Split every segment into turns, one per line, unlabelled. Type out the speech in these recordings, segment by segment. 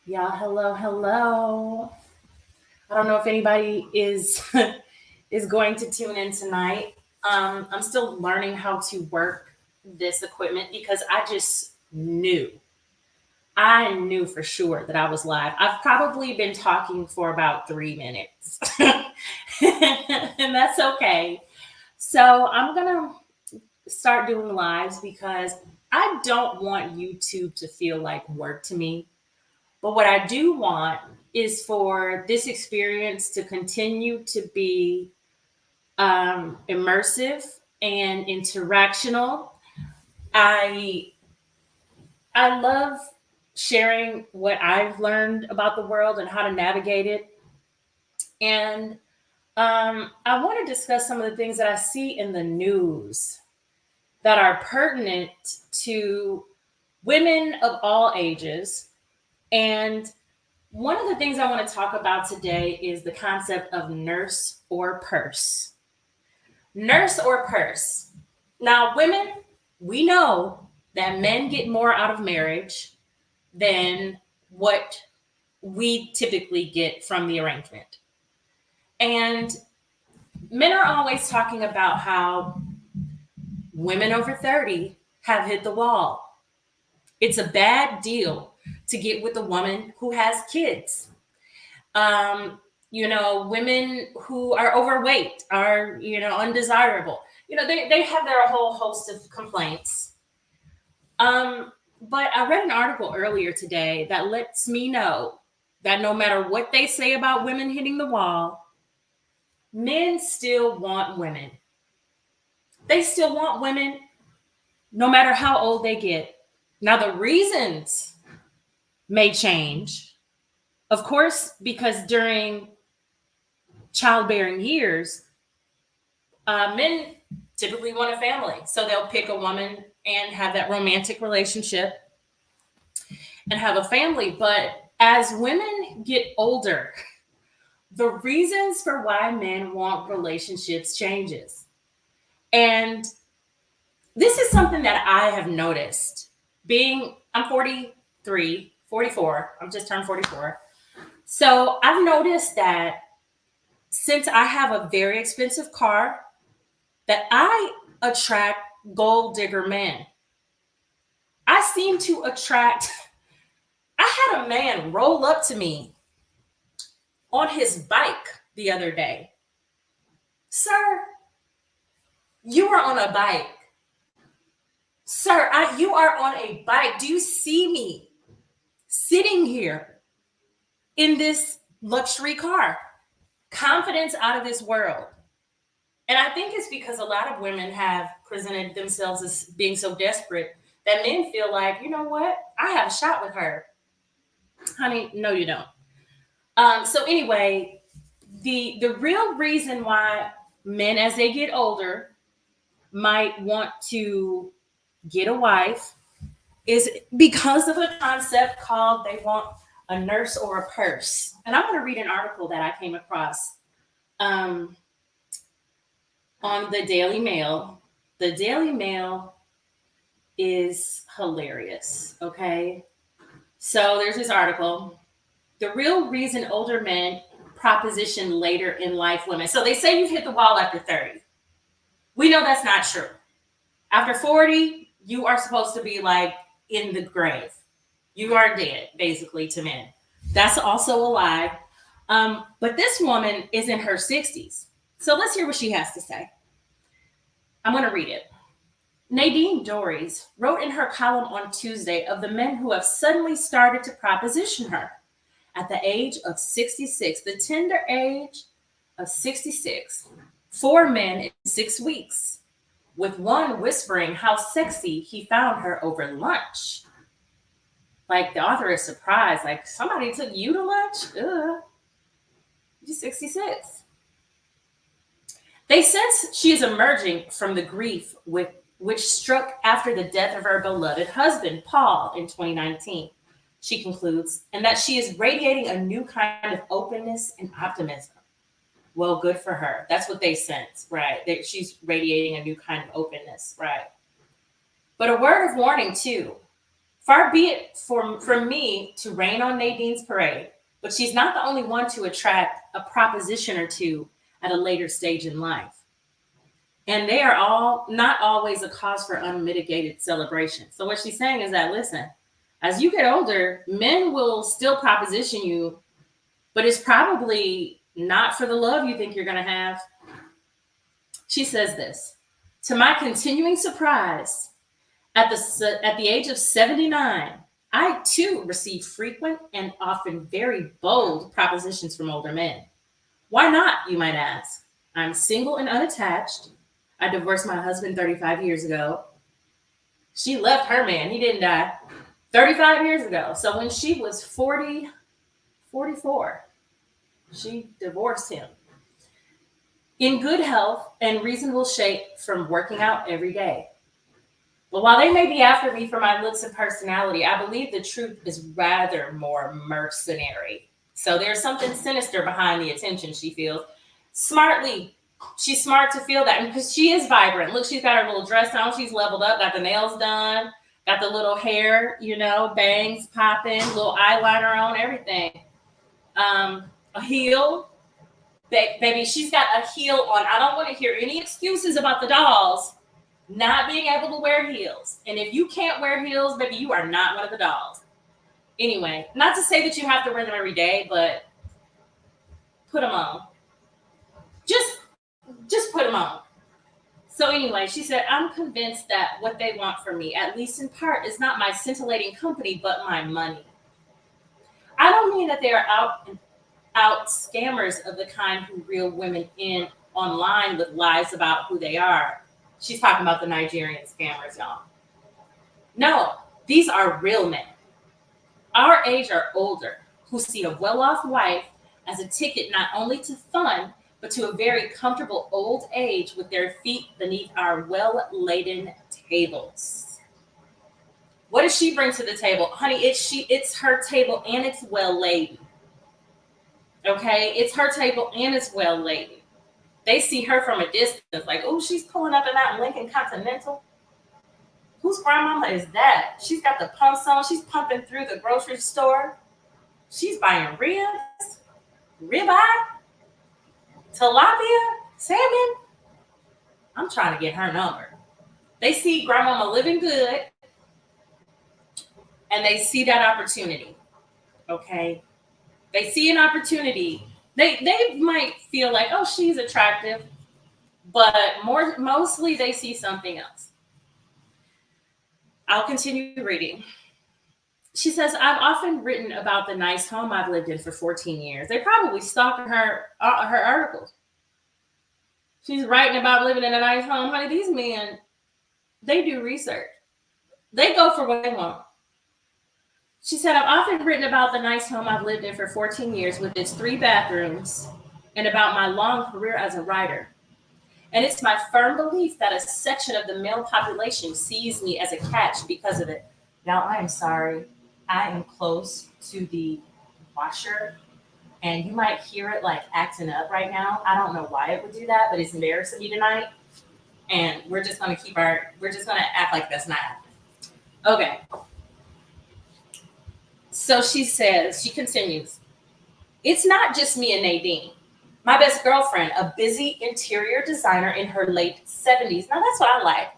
Y'all, hello, hello. I don't know if anybody is is going to tune in tonight. I'm still learning how to work this equipment because I knew for sure that I was live. I've probably been talking for about 3 minutes, and that's okay. So I'm gonna start doing lives because I don't want YouTube to feel like work to me. But what I do want is for this experience to continue to be immersive and interactional. I I love sharing what I've learned about the world and how to navigate it. And I want to discuss some of the things that I see in the news that are pertinent to women of all ages. And one of the things I want to talk about today is the concept of nurse or purse. Nurse or purse. Now, women, we know that men get more out of marriage than what we typically get from the arrangement. And men are always talking about how women over 30 have hit the wall. It's a bad deal to get with a woman who has kids. Women who are overweight are, undesirable. They have their whole host of complaints. But I read an article earlier today that lets me know that no matter what they say about women hitting the wall, men still want women. They still want women no matter how old they get. Now, the reasons may change, of course, because during childbearing years, men typically want a family. So they'll pick a woman and have that romantic relationship and have a family. But as women get older, the reasons for why men want relationships changes. And this is something that I have noticed. I'm 43, 44. I'm just turned 44. So I've noticed that since I have a very expensive car, that I attract gold digger men. I seem to attract, I had a man roll up to me on his bike the other day. Sir, you are on a bike. Sir, you are on a bike. Do you see me sitting here in this luxury car? Confidence out of this world. And I think it's because a lot of women have presented themselves as being so desperate that men feel like, you know what? I have a shot with her. Honey, no, you don't. So anyway, the real reason why men, as they get older, might want to get a wife is because of a concept called they want a nurse or a purse. And I'm going to read an article that I came across um, on the Daily Mail. The Daily Mail is hilarious. Okay. So there's this article. The real reason older men proposition later in life women. So they say you've hit the wall after 30. We know that's not true. After 40, you are supposed to be like in the grave. You are dead, basically, to men. That's also a lie. But this woman is in her 60s. So let's hear what she has to say. I'm going to read it. Nadine Dorries wrote in her column on Tuesday of the men who have suddenly started to proposition her. At the age of 66, the tender age of 66, 4 men in 6 weeks, with one whispering how sexy he found her over lunch. Like the author is surprised, like somebody took you to lunch? Ugh. You're 66. They sense she is emerging from the grief which struck after the death of her beloved husband, Paul, in 2019. She concludes, and that she is radiating a new kind of openness and optimism. Well, good for her. That's what they sense, right? That she's radiating a new kind of openness, right? But a word of warning, too. Far be it from me to rain on Nadine's parade, but she's not the only one to attract a proposition or two at a later stage in life. And they are all not always a cause for unmitigated celebration. So what she's saying is that, listen, as you get older, men will still proposition you, but it's probably not for the love you think you're going to have. She says this: to my continuing surprise, at the age of 79, I too receive frequent and often very bold propositions from older men. Why not, you might ask? I'm single and unattached. I divorced my husband 35 years ago. She left her man. He didn't die 35 years ago. So when she was 44, she divorced him. In good health and reasonable shape from working out every day. But while they may be after me for my looks and personality, I believe the truth is rather more mercenary. So there's something sinister behind the attention she feels. She's smart to feel that, because she is vibrant. Look, she's got her little dress on. She's leveled up, got the nails done, got the little hair, bangs popping, little eyeliner on, everything. A heel. Baby, she's got a heel on. I don't want to hear any excuses about the dolls not being able to wear heels. And if you can't wear heels, baby, you are not one of the dolls. Anyway, not to say that you have to wear them every day, but put them on. Just put them on. So anyway, she said, I'm convinced that what they want from me, at least in part, is not my scintillating company, but my money. I don't mean that they are out scammers of the kind who reel women in online with lies about who they are. She's talking about the Nigerian scammers, y'all. No, these are real men. Our age or older, who see a well-off wife as a ticket not only to fun, but to a very comfortable old age with their feet beneath our well-laden tables. What does she bring to the table? Honey, it's her table and it's well-laden. Okay? It's her table and it's well-laden. They see her from a distance, like, oh, she's pulling up in that Lincoln Continental. Whose grandmama is that? She's got the pumps on. She's pumping through the grocery store. She's buying ribs, ribeye, tilapia, salmon. I'm trying to get her number. They see grandmama living good, and they see that opportunity. Okay? They see an opportunity. They might feel like, oh, she's attractive, but mostly they see something else. I'll continue reading. She says, I've often written about the nice home I've lived in for 14 years. They probably stalk her articles. She's writing about living in a nice home. Honey, these men, they do research. They go for what they want. She said, I've often written about the nice home I've lived in for 14 years with its 3 bathrooms and about my long career as a writer. And it's my firm belief that a section of the male population sees me as a catch because of it. Now, I am sorry. I am close to the washer, and you might hear it like acting up right now. I don't know why it would do that, but it's embarrassing me tonight. And we're just going to act like that's not happening. Okay. So she continues, it's not just me and Nadine. My best girlfriend, a busy interior designer in her late 70s. Now that's what I like.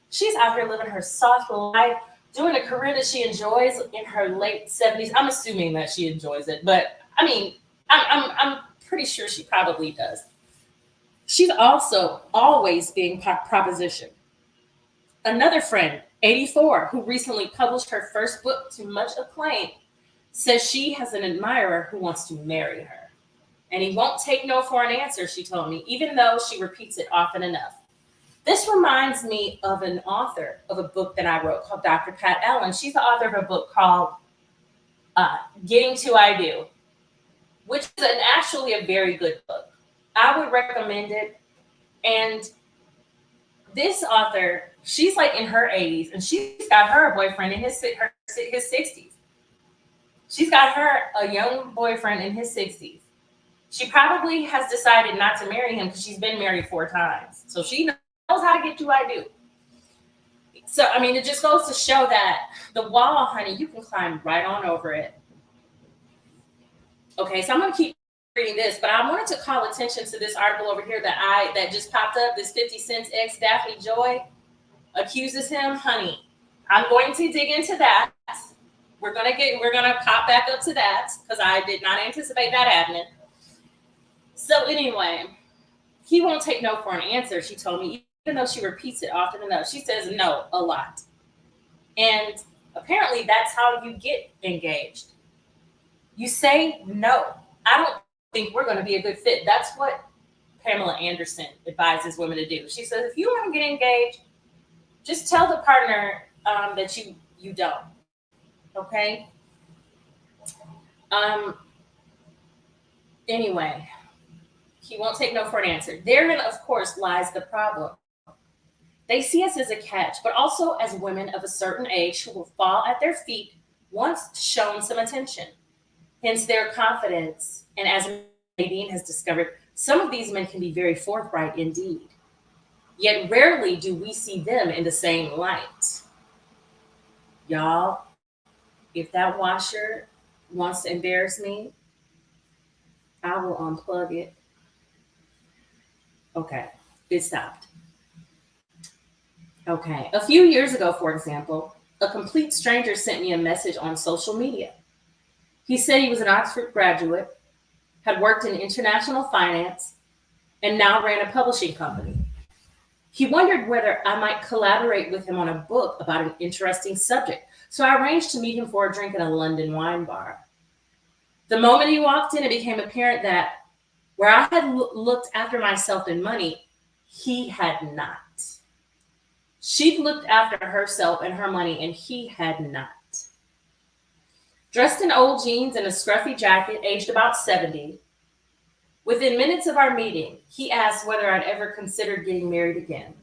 She's out here living her soft life, doing a career that she enjoys in her late 70s. I'm assuming that she enjoys it, but I mean, I'm pretty sure she probably does. She's also always being propositioned. Another friend, 84, who recently published her first book to much acclaim, says she has an admirer who wants to marry her. And he won't take no for an answer, she told me, even though she repeats it often enough. This reminds me of an author of a book that I wrote called Dr. Pat Allen. She's the author of a book called Getting to I Do, which is actually a very good book. I would recommend it. And this author, she's like in her 80s, and she's got her a boyfriend in his 60s. She's got her a young boyfriend in his 60s. She probably has decided not to marry him because she's been married 4 times. So she knows how to get to I do. So, I mean, it just goes to show that the wall, honey, you can climb right on over it. Okay, so I'm going to keep reading this, but I wanted to call attention to this article over here that just popped up. This 50 Cent's ex Daphne Joy accuses him, honey. I'm going to dig into that. We're gonna pop back up to that because I did not anticipate that happening. So anyway, he won't take no for an answer. She told me, even though she repeats it often enough, she says no a lot, and apparently that's how you get engaged. You say no. I don't think we're going to be a good fit. That's what Pamela Anderson advises women to do. She says if you want to get engaged, just tell the partner that you don't. Okay. Um. Anyway, he won't take no for an answer. Therein, of course, lies the problem. They see us as a catch, but also as women of a certain age who will fall at their feet once shown some attention. Hence their confidence. And as Nadine has discovered, some of these men can be very forthright indeed. Yet rarely do we see them in the same light. Y'all, if that washer wants to embarrass me, I will unplug it. Okay, it stopped. Okay, a few years ago, for example, a complete stranger sent me a message on social media. He said he was an Oxford graduate, had worked in international finance, and now ran a publishing company. He wondered whether I might collaborate with him on a book about an interesting subject, so I arranged to meet him for a drink in a London wine bar. The moment he walked in, it became apparent that where I had looked after myself and money, he had not. She'd looked after herself and her money, and he had not. Dressed in old jeans and a scruffy jacket, aged about 70, within minutes of our meeting, he asked whether I'd ever considered getting married again.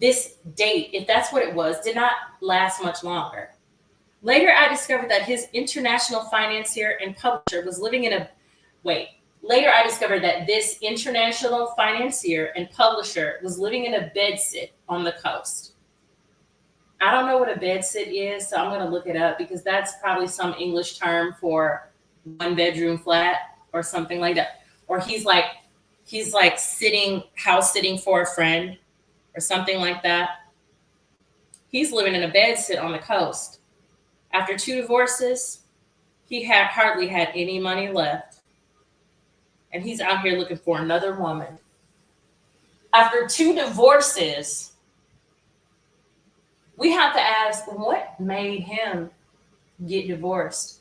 This date, if that's what it was, did not last much longer. Later, I discovered that his international financier and publisher was living in a wait. Later, I discovered that this international financier and publisher was living in a bedsit on the coast. I don't know what a bedsit is, so I'm going to look it up because that's probably some English term for one bedroom flat or something like that. Or he's like house sitting for a friend or something like that. He's living in a bedsit on the coast. After 2 divorces, he had hardly had any money left. And he's out here looking for another woman. After 2 divorces, we have to ask what made him get divorced.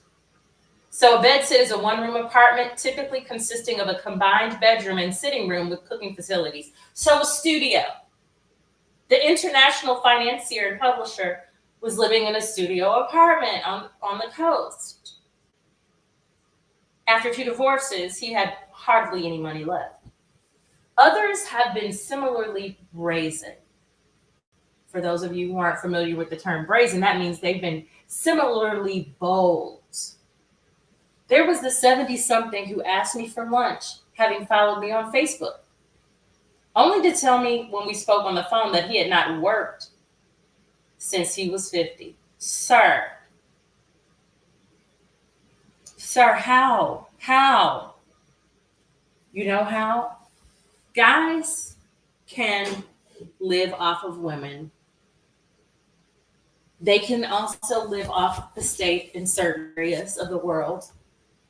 So a bedsit is a one-room apartment, typically consisting of a combined bedroom and sitting room with cooking facilities. So a studio. The international financier and publisher was living in a studio apartment on the coast. After 2 divorces, he had hardly any money left. Others have been similarly brazen. For those of you who aren't familiar with the term brazen, that means they've been similarly bold. There was the 70-something who asked me for lunch, having followed me on Facebook, only to tell me when we spoke on the phone that he had not worked since he was 50. Sir, how? How? You know how? Guys can live off of women. They can also live off the state in certain areas of the world,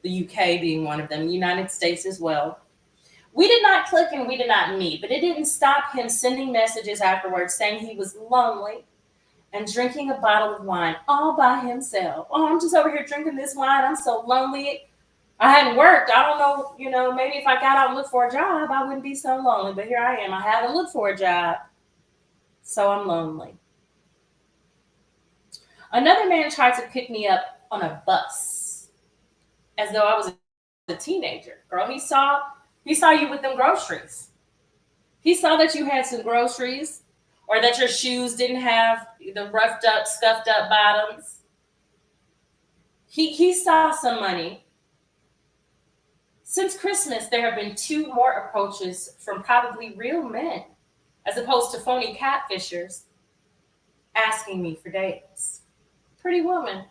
the UK being one of them, the United States as well. We did not click and we did not meet, but it didn't stop him sending messages afterwards saying he was lonely and drinking a bottle of wine all by himself. Oh, I'm just over here drinking this wine. I'm so lonely. I hadn't worked. I don't know, maybe if I got out and looked for a job, I wouldn't be so lonely. But here I am. I haven't looked for a job, so I'm lonely. Another man tried to pick me up on a bus as though I was a teenager. Girl, he saw you with them groceries. He saw that you had some groceries or that your shoes didn't have the roughed up, scuffed up bottoms. He saw some money. Since Christmas, there have been 2 more approaches from probably real men, as opposed to phony catfishers. asking me for dates. Pretty woman.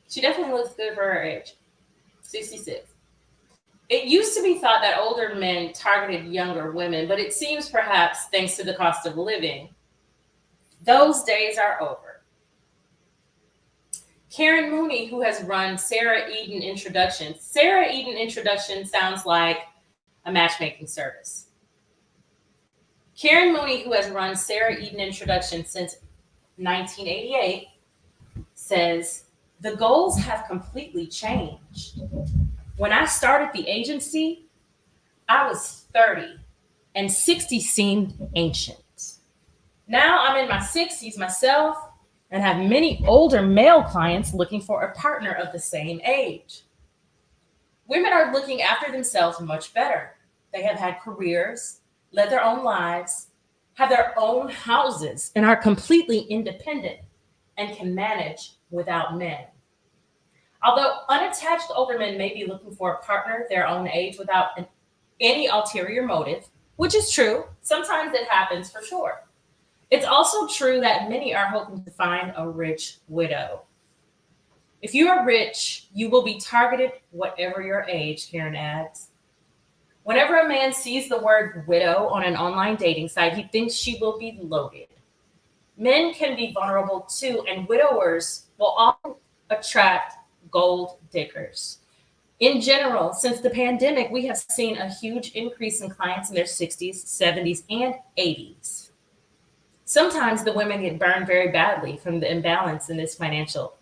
She definitely looks good for her age. 66. It used to be thought that older men targeted younger women, but it seems perhaps thanks to the cost of living, those days are over. Karen Mooney, who has run Sarah Eden Introductions. Sarah Eden Introduction sounds like a matchmaking service. Karen Mooney, who has run Sarah Eden Introduction since 1988, says, the goals have completely changed. When I started the agency, I was 30 and 60 seemed ancient. Now I'm in my 60s myself and have many older male clients looking for a partner of the same age. Women are looking after themselves much better. They have had careers, led their own lives, have their own houses, and are completely independent and can manage without men. Although unattached older men may be looking for a partner their own age without any ulterior motive, which is true, sometimes it happens for sure. It's also true that many are hoping to find a rich widow. If you are rich, you will be targeted whatever your age, Karen adds. Whenever a man sees the word widow on an online dating site, he thinks she will be loaded. Men can be vulnerable too, and widowers will often attract gold diggers. In general, since the pandemic, we have seen a huge increase in clients in their 60s, 70s, and 80s. Sometimes the women get burned very badly from the imbalance in this financial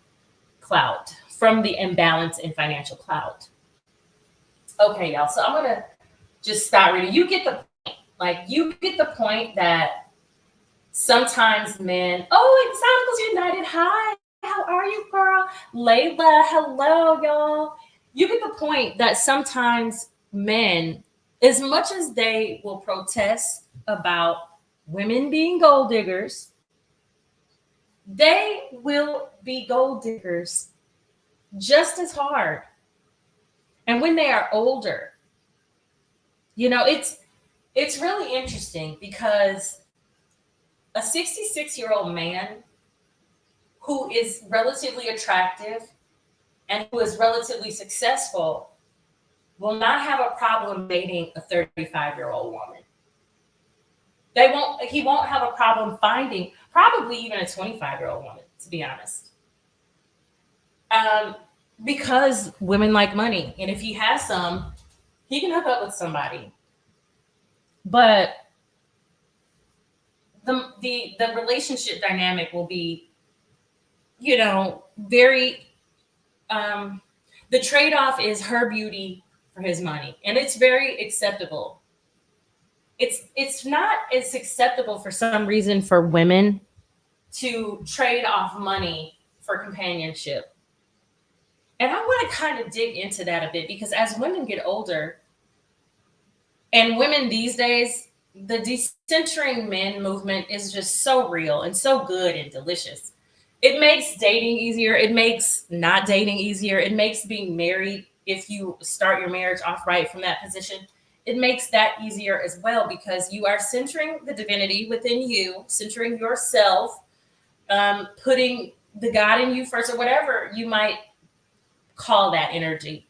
clout, from the imbalance in financial clout. Okay, y'all, so I'm going to just stop reading. You get the point. Like, you get the point that sometimes men, oh, Exoticals United, hi, how are you, girl? Layla, hello, y'all. You get the point that sometimes men, as much as they will protest about women being gold diggers, they will be gold diggers just as hard. And when they are older, you know, it's really interesting because a 66-year-old man who is relatively attractive and who is relatively successful will not have a problem dating a 35-year-old woman. He won't have a problem finding probably even a 25-year-old woman, to be honest. Because women like money. And if he has some, he can hook up with somebody. But the relationship dynamic will be, very, the trade-off is her beauty for his money. And it's very acceptable. It's not as acceptable for some reason for women to trade off money for companionship. And I want to kind of dig into that a bit because as women get older, and women these days, the decentering men movement is just so real and so good and delicious. It makes dating easier. It makes not dating easier. It makes being married, if you start your marriage off right from that position, it makes that easier as well because you are centering the divinity within you, centering yourself, putting the God in you first or whatever you might call that energy.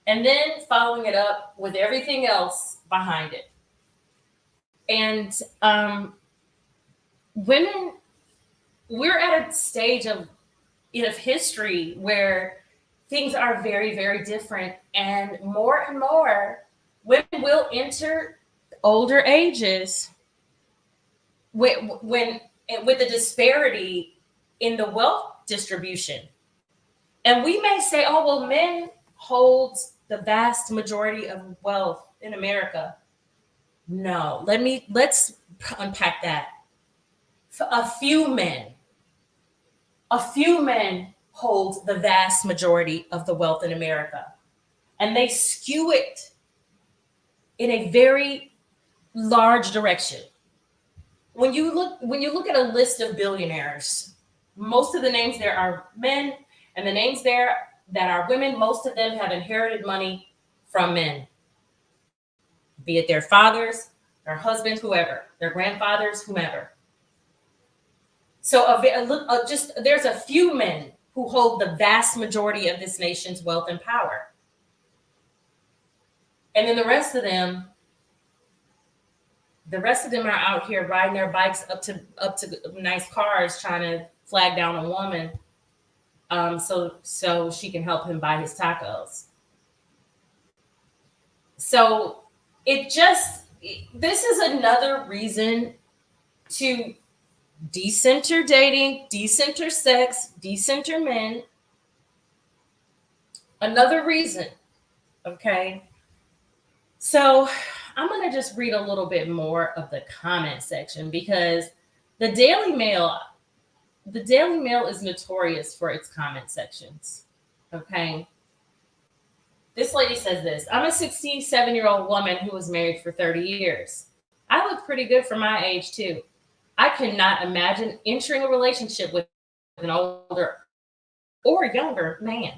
And then following it up with everything else behind it. And women, we're at a stage of history where things are very, very different. And more women will enter older ages with the disparity in the wealth distribution. And we may say, oh, well, men hold the vast majority of wealth in America. No, let's unpack that. A few men hold the vast majority of the wealth in America. And they skew it in a very large direction. When you look at a list of billionaires, most of the names there are men, and the names there that are women, most of them have inherited money from men. Be it their fathers, their husbands, whoever, their grandfathers, whomever. So just there's a few men who hold the vast majority of this nation's wealth and power. And then the rest of them are out here riding their bikes up to nice cars trying to flag down a woman, so she can help him buy his tacos. So it just this is another reason to decenter dating, decenter sex, decenter men. Another reason, okay? So I'm going to just read a little bit more of the comment section because the Daily Mail, the Daily Mail is notorious for its comment sections. Okay. This lady says this: I'm a 67-year-old woman who was married for 30 years. I look pretty good for my age, too. I cannot imagine entering a relationship with an older or younger man.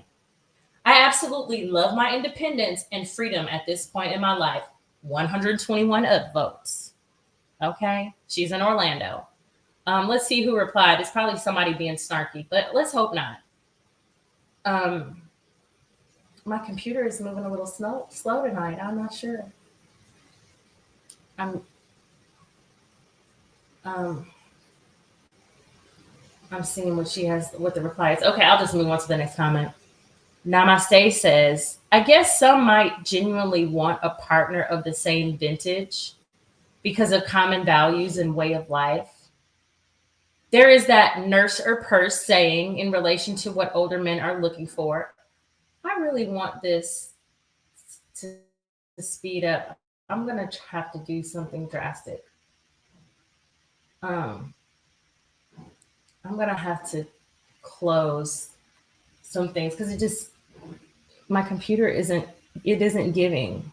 I absolutely love my independence and freedom at this point in my life. 121 upvotes. Okay. She's in Orlando. Let's see who replied. It's probably somebody being snarky, but let's hope not. My computer is moving a little slow tonight. I'm not sure. I'm um, I'm seeing what the reply is. Okay, I'll just move on to the next comment. Namaste says, I guess some might genuinely want a partner of the same vintage because of common values and way of life. There is that nurse or purse saying in relation to what older men are looking for. I really want this to speed up. I'm going to have to do something drastic. I'm going to have to close some things because my computer isn't giving.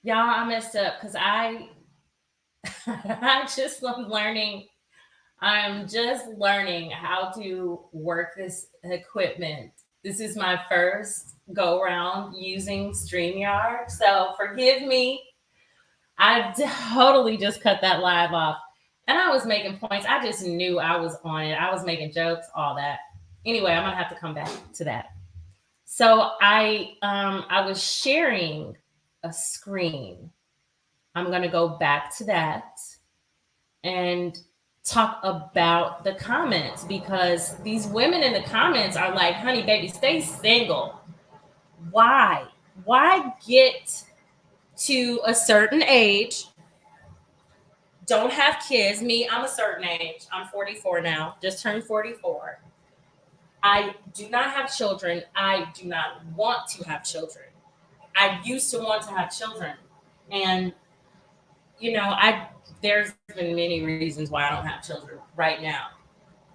Y'all, I messed up because I just am learning. I'm just learning how to work this equipment. This is my first go around using StreamYard, so forgive me. I totally just cut that live off, and I was making points. I just knew I was on it. I was making jokes, all that. Anyway, I'm gonna have to come back to that. So I was sharing a screen. I'm gonna go back to that, and talk about the comments, because these women in the comments are like, honey, baby, stay single. Why? Why get to a certain age, don't have kids? Me, I'm a certain age. I'm 44 now, just turned 44. I do not have children. I do not want to have children. I used to want to have children. And, I there's been many reasons why I don't have children right now.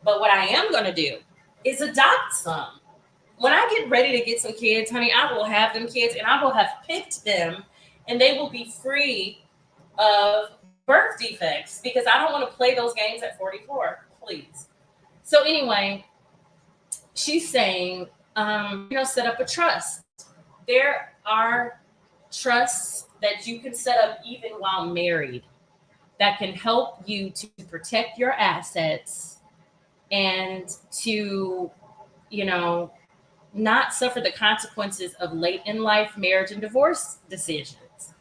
But what I am going to do is adopt some. When I get ready to get some kids, honey, I will have them kids and I will have picked them, and they will be free of birth defects, because I don't want to play those games at 44, please. So anyway, she's saying, set up a trust. There are trusts that you can set up even while married that can help you to protect your assets and to, not suffer the consequences of late in life marriage and divorce decisions.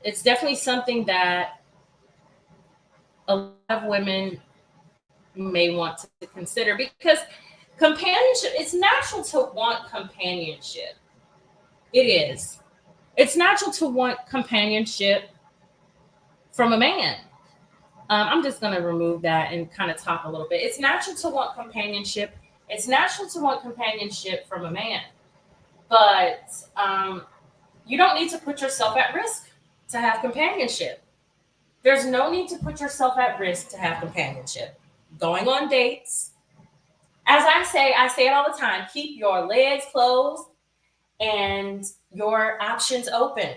It's definitely something that a lot of women may want to consider, because companionship, it's natural to want companionship. It is. It's natural to want companionship from a man. I'm just going to remove that and kind of talk a little bit. It's natural to want companionship. It's natural to want companionship from a man. But you don't need to put yourself at risk to have companionship. There's no need to put yourself at risk to have companionship. Going on dates. As I say it all the time, keep your legs closed and your options open.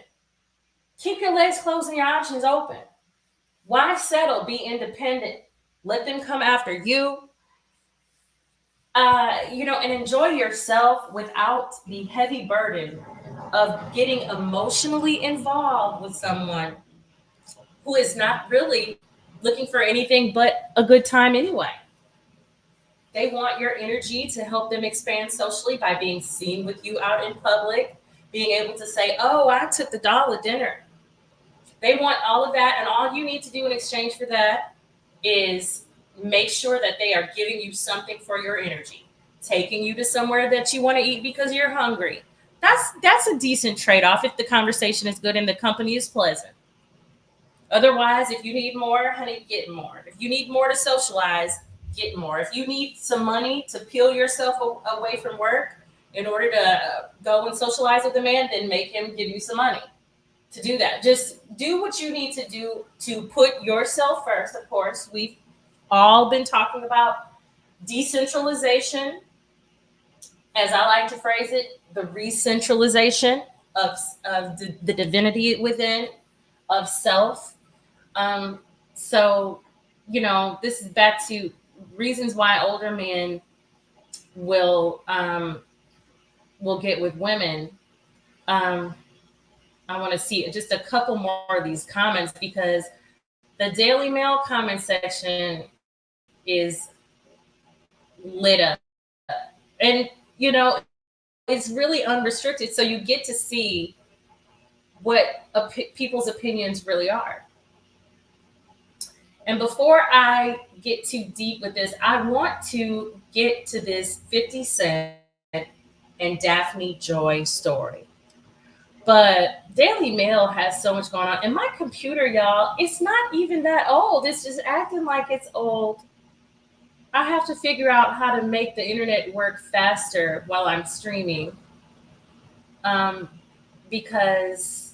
Keep your legs closed and your options open. Why settle? Be independent. Let them come after you. And enjoy yourself without the heavy burden of getting emotionally involved with someone who is not really looking for anything but a good time anyway. They want your energy to help them expand socially by being seen with you out in public, being able to say, oh, I took the doll to dinner. They want all of that. And all you need to do in exchange for that is make sure that they are giving you something for your energy, taking you to somewhere that you want to eat because you're hungry. That's a decent trade-off if the conversation is good and the company is pleasant. Otherwise, if you need more, honey, get more. If you need more to socialize, get more. If you need some money to peel yourself away from work in order to go and socialize with the man, then make him give you some money to do that. Just do what you need to do to put yourself first. Of course, we've all been talking about decentralization, as I like to phrase it, the re-centralization of the divinity within of self. So, this is back to reasons why older men will get with women. I want to see just a couple more of these comments, because the Daily Mail comment section is lit up. And, it's really unrestricted. So you get to see what people's opinions really are. And before I get too deep with this, I want to get to this 50 Cent and Daphne Joy story. But Daily Mail has so much going on. And my computer, y'all, it's not even that old. It's just acting like it's old. I have to figure out how to make the internet work faster while I'm streaming. Because,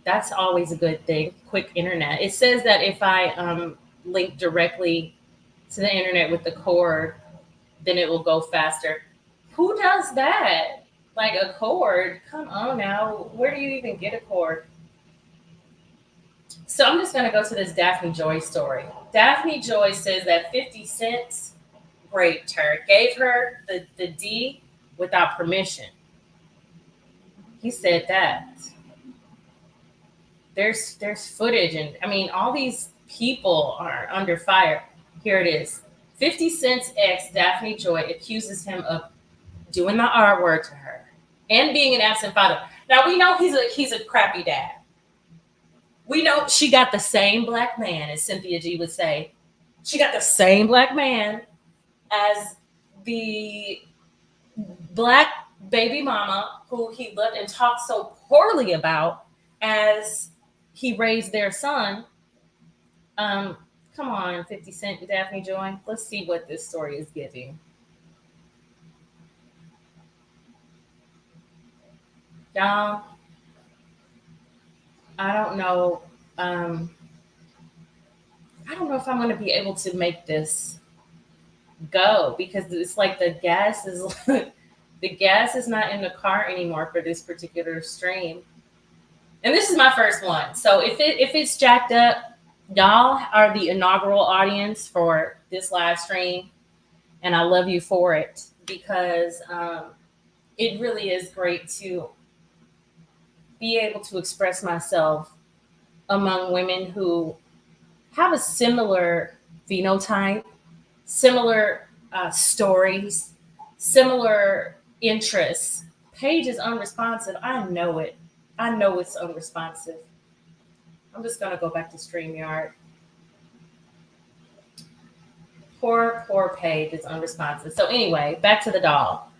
that's always a good thing. Quick internet. It says that if I link directly to the internet with the cord, then it will go faster. Who does that? Like a cord? Come on now. Where do you even get a cord? So I'm just going to go to this Daphne Joy story. Daphne Joy says that 50 Cent raped her, gave her the D without permission. He said that. There's footage, and I mean, all these people are under fire. Here it is. 50 Cent's ex, Daphne Joy, accuses him of doing the R word to her and being an absent father. Now, we know he's a crappy dad. We know she got the same black man, as Cynthia G would say. She got the same black man as the black baby mama who he loved and talked so poorly about as he raised their son. Um, Come on, 50 Cent and Daphne Joy. Let's see what this story is giving. Y'all, I don't know. Um, I don't know if I'm going to be able to make this go because it's like the gas is the gas is not in the car anymore for this particular stream. And this is my first one. So if it's jacked up, y'all are the inaugural audience for this live stream, and I love you for it because it really is great to be able to express myself among women who have a similar phenotype, similar stories, similar interests. Paige is unresponsive. I know it. I know it's unresponsive. I'm just going to go back to StreamYard. Poor Paige is unresponsive. So anyway, back to the doll.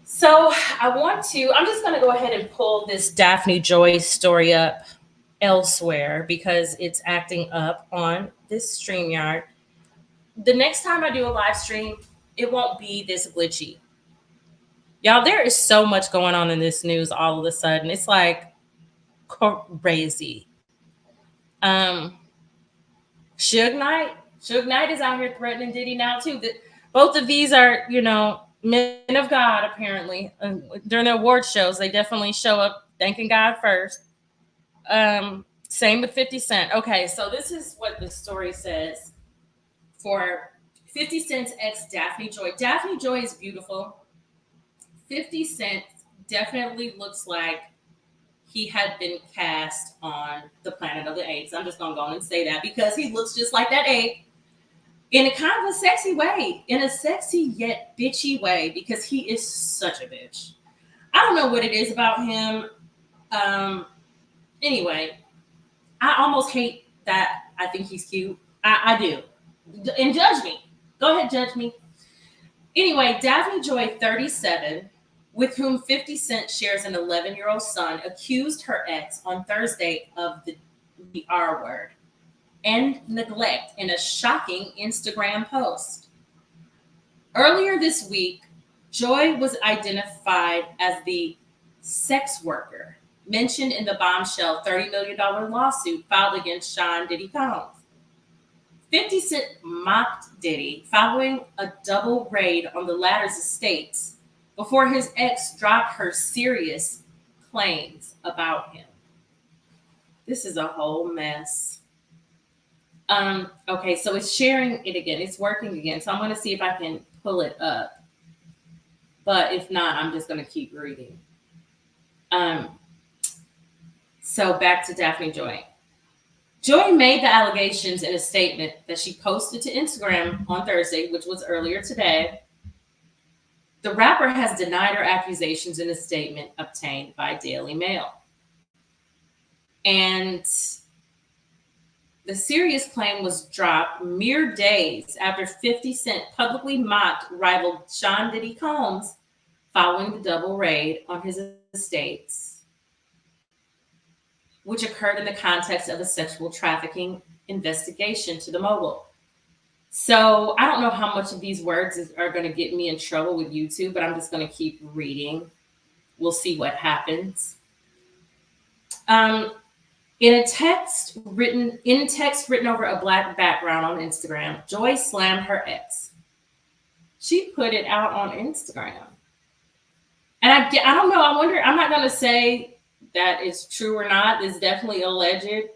So I'm just going to go ahead and pull this Daphne Joy story up elsewhere because it's acting up on this StreamYard. The next time I do a live stream, it won't be this glitchy. Y'all, there is so much going on in this news all of a sudden. It's like crazy. Suge Knight is out here threatening Diddy now too. Both of these are, men of God apparently. During the award shows, they definitely show up thanking God first. Same with 50 Cent. Okay, so this is what the story says for 50 Cent's ex Daphne Joy. Daphne Joy is beautiful. 50 Cent definitely looks like he had been cast on the Planet of the Apes. I'm just going to go on and say that because he looks just like that ape in a kind of a sexy way, in a sexy yet bitchy way, because he is such a bitch. I don't know what it is about him. Anyway, I almost hate that I think he's cute. I do. And judge me. Go ahead, judge me. Anyway, Daphne Joy, 37, with whom 50 Cent shares an 11-year-old son, accused her ex on Thursday of the R word and neglect in a shocking Instagram post. Earlier this week, Joy was identified as the sex worker mentioned in the bombshell $30 million lawsuit filed against Sean Diddy Combs. 50 Cent mocked Diddy following a double raid on the latter's estates before his ex dropped her serious claims about him. This is a whole mess. Okay, so it's sharing it again. It's working again. So I'm going to see if I can pull it up. But if not, I'm just going to keep reading. So back to Daphne Joy. Joy made the allegations in a statement that she posted to Instagram on Thursday, which was earlier today. The rapper has denied her accusations in a statement obtained by Daily Mail. And the serious claim was dropped mere days after 50 Cent publicly mocked rival Sean Diddy Combs following the double raid on his estates, which occurred in the context of a sexual trafficking investigation to the mogul. So I don't know how much of these words are going to get me in trouble with YouTube, but I'm just going to keep reading. We'll see what happens. In text written over a black background on Instagram, Joy slammed her ex. She put it out on Instagram. And I don't know. I wonder, I'm not going to say that it's true or not. It's definitely alleged.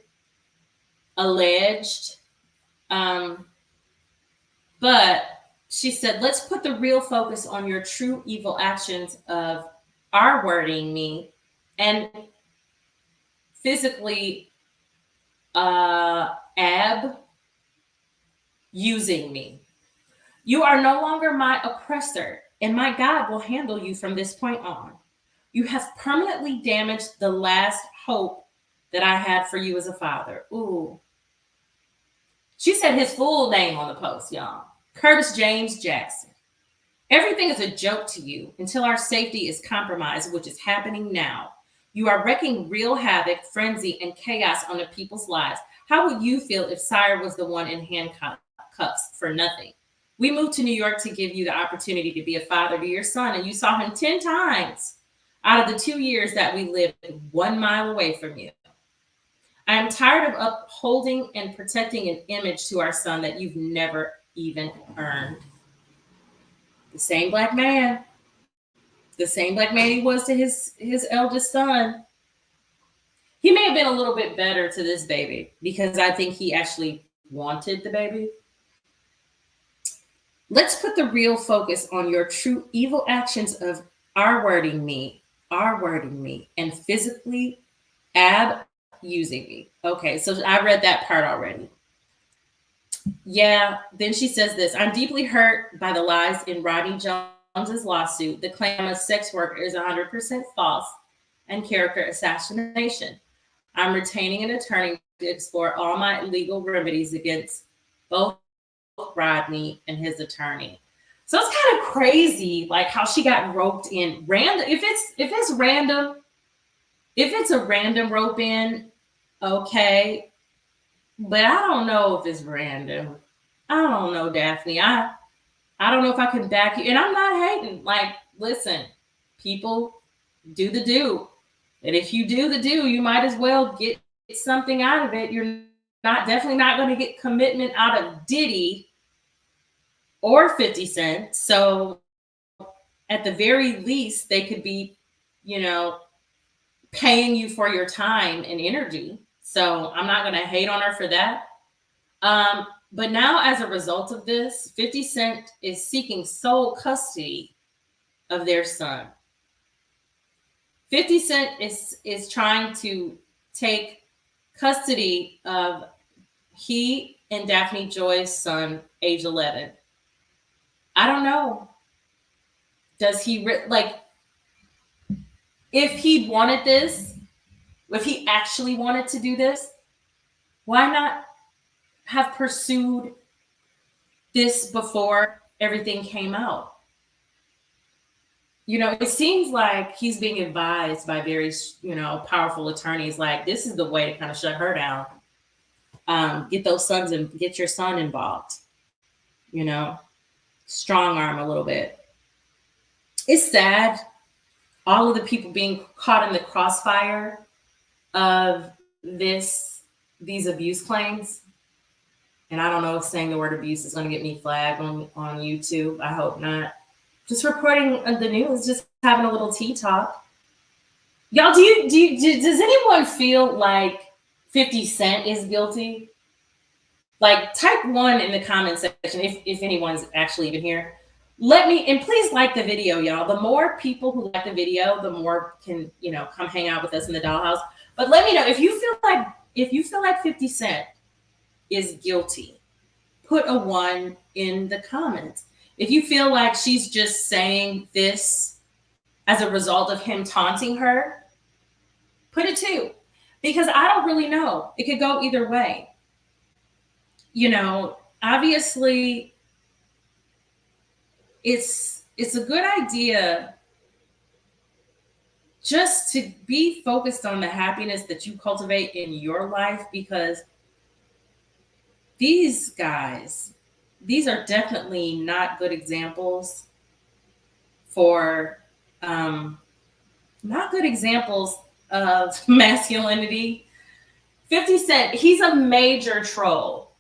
But she said, let's put the real focus on your true evil actions of R-wording me and physically using me. You are no longer my oppressor, and my God will handle you from this point on. You have permanently damaged the last hope that I had for you as a father. Ooh. She said his full name on the post, y'all. Curtis James Jackson. Everything is a joke to you until our safety is compromised, which is happening now. You are wreaking real havoc, frenzy, and chaos on the people's lives. How would you feel if Sire was the one in handcuffs for nothing? We moved to New York to give you the opportunity to be a father to your son, and you saw him 10 times out of the 2 years that we lived 1 mile away from you. I am tired of upholding and protecting an image to our son that you've never even earned. The same black man he was to his eldest son. He may have been a little bit better to this baby because I think he actually wanted the baby. Let's put the real focus on your true evil actions of R-wording me, and physically abusing me. Okay, so I read that part already. Yeah, then she says this. I'm deeply hurt by the lies in Rodney Jones's lawsuit. The claim of sex worker is 100% false and character assassination. I'm retaining an attorney to explore all my legal remedies against both Rodney and his attorney. So it's kind of crazy, like how she got roped in random. If it's a random rope in, okay. But I don't know if it's random. I don't know, Daphne. I don't know if I can back you. And I'm not hating. Like, listen, people do the do. And if you do the do, you might as well get something out of it. You're definitely not going to get commitment out of Diddy or 50 Cent. So at the very least, they could be, paying you for your time and energy. So I'm not going to hate on her for that. But now, as a result of this, 50 Cent is seeking sole custody of their son. 50 Cent is trying to take custody of he and Daphne Joy's son, age 11. I don't know. Does he, if he wanted this, if he actually wanted to do this, why not have pursued this before everything came out? It seems like he's being advised by very, powerful attorneys. Like, this is the way to kind of shut her down. Get those sons and get your son involved. Strong arm a little bit. It's sad. All of the people being caught in the crossfire of these abuse claims. And I don't know if saying the word abuse is going to get me flagged on YouTube. I hope not. Just reporting the news, just having a little tea talk. Y'all, does anyone feel like 50 Cent is guilty? Like, type 1 in the comment section if anyone's actually even here. Let me, and please like the video, y'all. The more people who like the video, the more can, come hang out with us in the Dollhouse. But let me know if you feel like 50 Cent is guilty. Put a 1 in the comments. If you feel like she's just saying this as a result of him taunting her, put a 2. Because I don't really know. It could go either way. Obviously, it's a good idea just to be focused on the happiness that you cultivate in your life, because these guys, these are definitely not good examples not good examples of masculinity. 50 Cent, he's a major troll.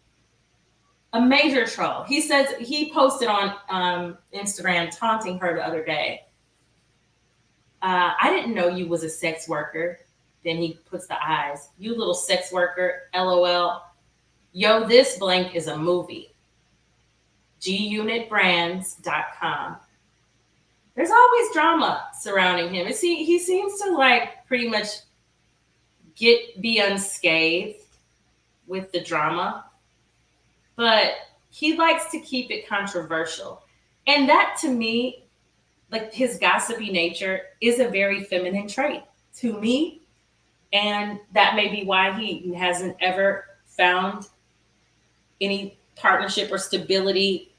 He says he posted on Instagram taunting her the other day. I didn't know you was a sex worker. Then he puts the eyes. You little sex worker, LOL. Yo, this blank is a movie. gunitbrands.com. There's always drama surrounding him. He seems to pretty much be unscathed with the drama, but he likes to keep it controversial. And that, to me, his gossipy nature is a very feminine trait to me. And that may be why he hasn't ever found any partnership or stability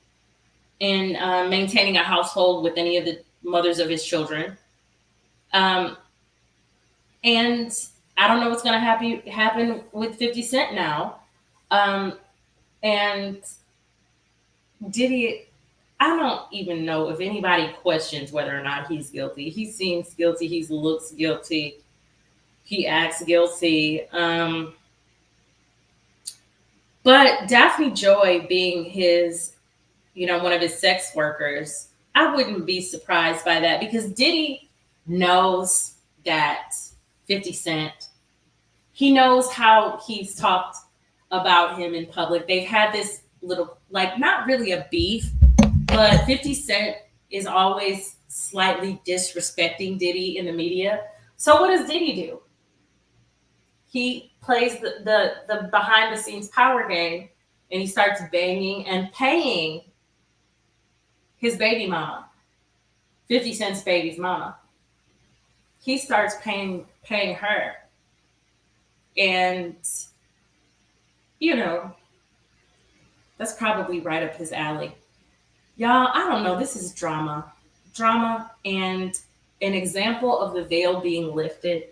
in maintaining a household with any of the mothers of his children. Um, and I don't know what's going to happen with 50 Cent now. Um, and Diddy, I don't even know if anybody questions whether or not he's guilty. He seems guilty. He looks guilty. He acts guilty. But Daphne Joy being one of his sex workers, I wouldn't be surprised by that because Diddy knows that 50 Cent, he knows how he's talked about him in public. They've had this little, like, not really a beef, but 50 Cent is always slightly disrespecting Diddy in the media. So what does Diddy do? He plays the behind the scenes power game, and he starts banging and paying his baby mama, 50 Cent's baby's mama. He starts paying her. And, that's probably right up his alley. Y'all, I don't know. This is drama. Drama and an example of the veil being lifted.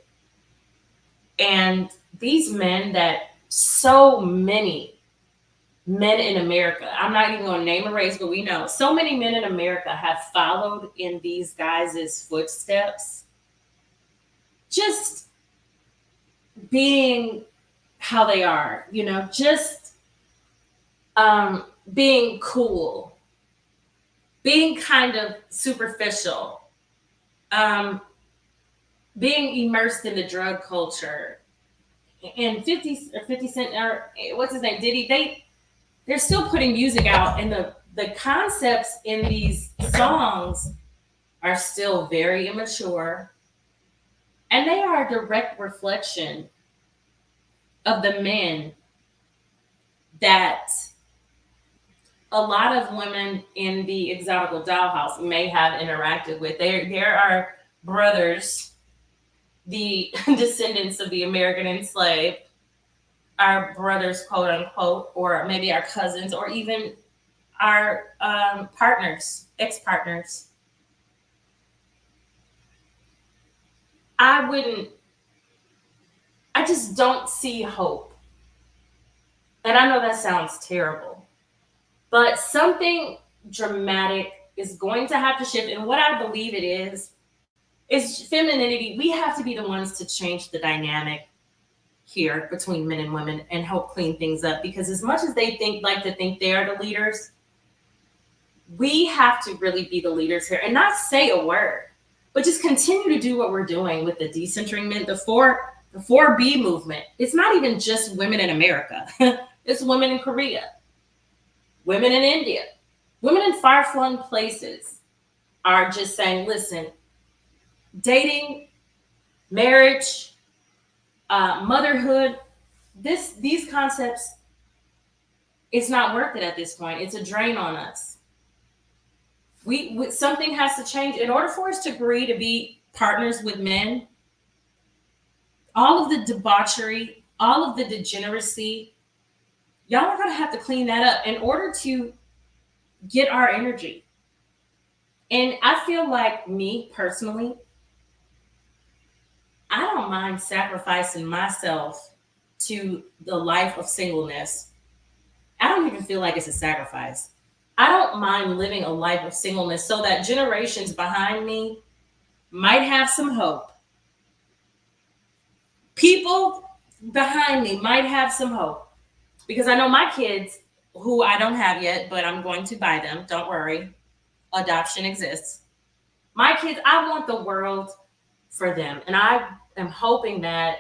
And these men that so many men in America, I'm not even going to name a race, but we know so many men in America have followed in these guys' footsteps, just being how they are, just being cool, being kind of superficial, being immersed in the drug culture. And 50 Cent, or what's his name, Diddy, they're still putting music out, and the concepts in these songs are still very immature, and they are a direct reflection of the men that a lot of women in the exotical dollhouse may have interacted with. There are brothers, the descendants of the American enslaved, our brothers, quote unquote, or maybe our cousins, or even our partners, ex-partners. I just don't see hope. And I know that sounds terrible, but something dramatic is going to have to shift. And what I believe it is femininity. We have to be the ones to change the dynamic here between men and women and help clean things up. Because as much as they like to think they are the leaders, we have to really be the leaders here and not say a word, but just continue to do what we're doing with the decentering movement, the 4B movement. It's not even just women in America. It's women in Korea, women in India, women in far-flung places are just saying, listen, dating, marriage, motherhood, these concepts, it's not worth it at this point. It's a drain on us. We something has to change in order for us to agree to be partners with men. All of the debauchery, all of the degeneracy, y'all are gonna have to clean that up in order to get our energy. And I feel like, me personally, I don't mind sacrificing myself to the life of singleness. I don't even feel like it's a sacrifice. I don't mind living a life of singleness so that generations behind me might have some hope. People behind me might have some hope. Because I know my kids, who I don't have yet, but I'm going to buy them. Don't worry. Adoption exists. My kids, I want the world for them. And I am hoping that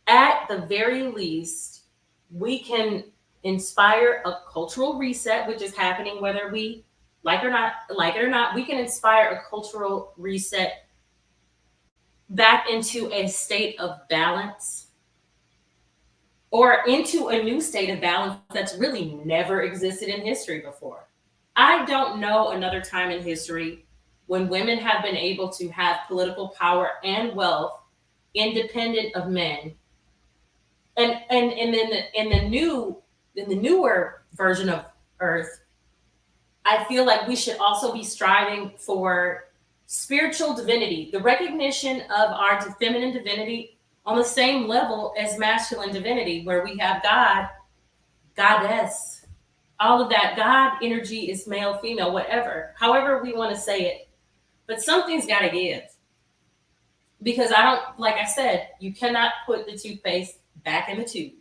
at the very least, we can inspire a cultural reset, which is happening whether we like it or not. We can inspire a cultural reset back into a state of balance, or into a new state of balance that's really never existed in history before. I don't know another time in history when women have been able to have political power and wealth independent of men. And then in the newer version of Earth, I feel like we should also be striving for spiritual divinity, the recognition of our feminine divinity on the same level as masculine divinity, where we have God, goddess, all of that. God energy is male, female, whatever, however we want to say it. But something's got to give, because I don't, like I said, you cannot put the toothpaste back in the tube.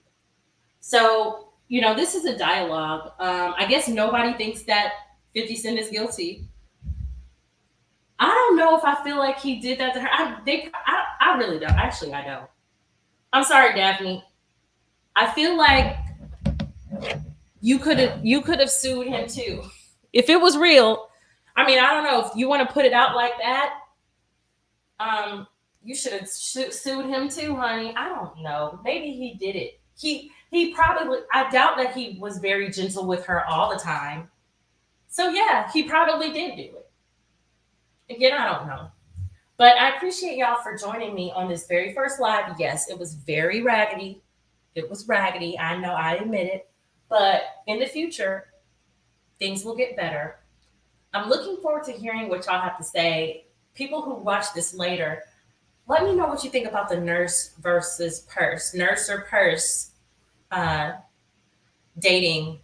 So, this is a dialogue. I guess nobody thinks that 50 Cent is guilty. I don't know if I feel like he did that to her. I really don't. Actually, I don't. I'm sorry, Daphne. I feel like you could have sued him too if it was real. I mean, I don't know if you want to put it out like that. You should have sued him too, honey. I don't know. Maybe he did it. He probably. I doubt that he was very gentle with her all the time. So yeah, he probably did do it. Again, I don't know. But I appreciate y'all for joining me on this very first live. Yes, it was very raggedy. It was raggedy. I know, I admit it. But in the future, things will get better. I'm looking forward to hearing what y'all have to say. People who watch this later, let me know what you think about the nurse versus purse, nurse or purse uh, dating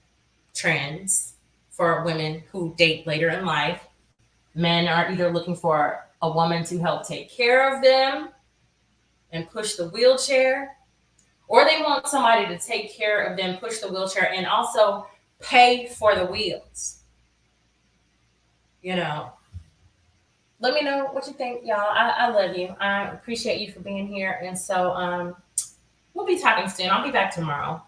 trends for women who date later in life. Men are either looking for a woman to help take care of them and push the wheelchair, or they want somebody to take care of them, push the wheelchair, and also pay for the wheels. You know, let me know what you think, y'all. I love you. I appreciate you for being here. And so we'll be talking soon. I'll be back tomorrow.